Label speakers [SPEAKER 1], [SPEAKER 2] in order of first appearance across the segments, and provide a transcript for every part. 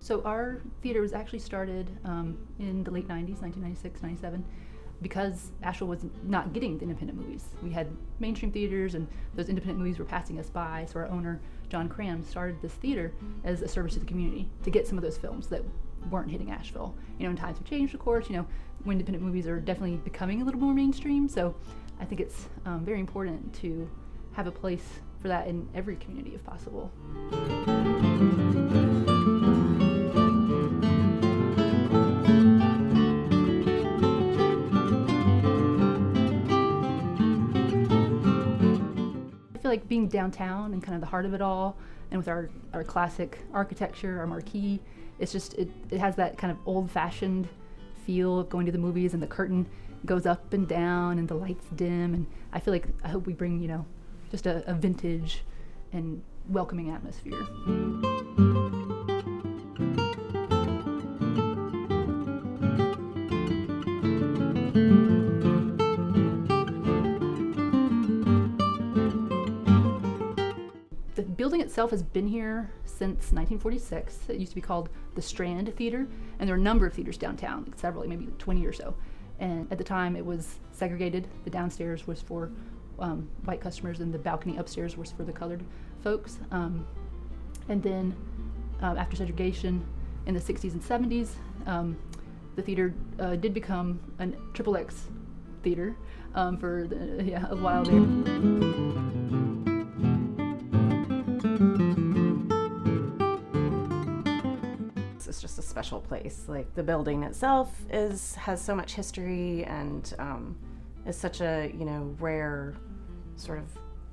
[SPEAKER 1] So our theater was actually started in the late 90s, 1996, 97, because Asheville was not getting the independent movies. We had mainstream theaters and those independent movies were passing us by, so our owner, John Cram, started this theater as a service to the community to get some of those films that weren't hitting Asheville. And times have changed, of course, when independent movies are definitely becoming a little more mainstream, so I think it's very important to have a place for that in every community if possible. I feel like being downtown and kind of the heart of it all, and with our classic architecture, our marquee, it's just, it has that kind of old-fashioned feel of going to the movies, and the curtain goes up and down and the lights dim, and I hope we bring, just a vintage and welcoming atmosphere. The building itself has been here since 1946. It used to be called the Strand Theater, and there are a number of theaters downtown, several, maybe 20 or so. And at the time it was segregated. The downstairs was for white customers and the balcony upstairs was for the colored folks. And then after segregation in the 60s and 70s, the theater did become a XXX theater for a while there.
[SPEAKER 2] It's just a special place. Like the building itself has so much history and is such a rare sort of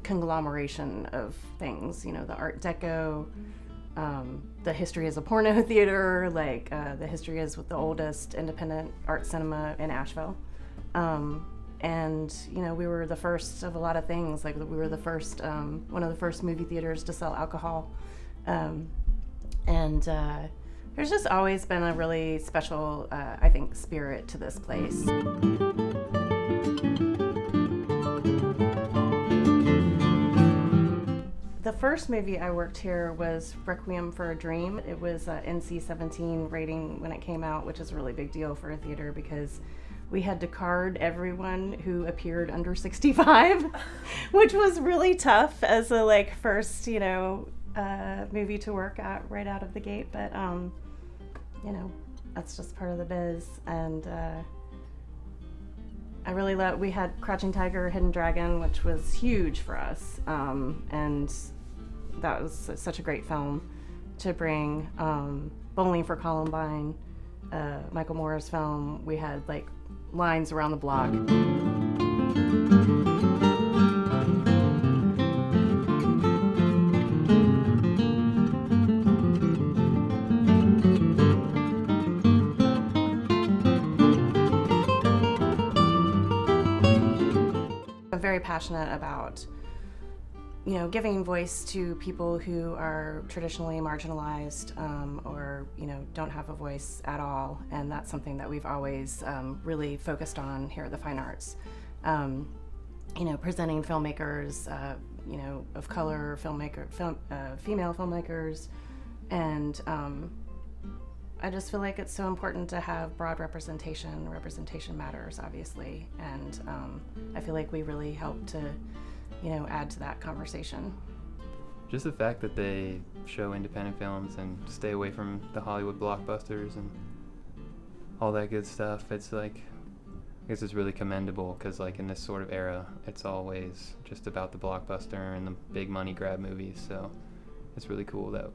[SPEAKER 2] conglomeration of things. The Art Deco, the history as a porno theater, the history is with the oldest independent art cinema in Asheville. And we were the first of a lot of things. Like we were the first, one of the first movie theaters to sell alcohol, and there's just always been a really special, I think, spirit to this place. The first movie I worked here was Requiem for a Dream. It was NC-17 rating when it came out, which is a really big deal for a theater because we had to card everyone who appeared under 65, which was really tough as a first, movie to work at right out of the gate. But that's just part of the biz. And I really we had Crouching Tiger, Hidden Dragon, which was huge for us. And that was such a great film to bring. Bowling for Columbine, Michael Moore's film, we had lines around the block. I'm very passionate about giving voice to people who are traditionally marginalized or don't have a voice at all, and that's something that we've always really focused on here at the Fine Arts. Presenting filmmakers, of color, female filmmakers, and I just feel like it's so important to have broad representation. Representation matters, obviously, and I feel like we really help to add to that conversation.
[SPEAKER 3] Just the fact that they show independent films and stay away from the Hollywood blockbusters and all that good stuff, it's I guess it's really commendable because in this sort of era, it's always just about the blockbuster and the big money grab movies, so it's really cool that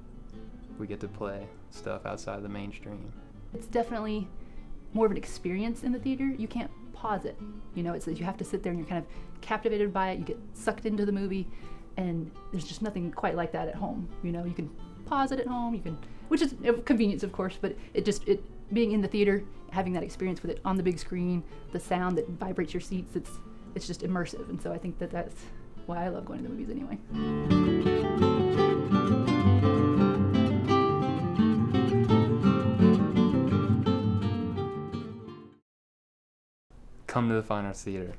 [SPEAKER 3] we get to play stuff outside the mainstream.
[SPEAKER 1] It's definitely more of an experience in the theater. You can't pause it. It's you have to sit there and you're kind of captivated by it. You get sucked into the movie, and there's just nothing quite like that at home. You can pause it at home. Which is a convenience, of course, but it being in the theater, having that experience with it on the big screen, the sound that vibrates your seats, it's just immersive. And so I think that's why I love going to the movies anyway.
[SPEAKER 3] Come to the Fine Arts Theater.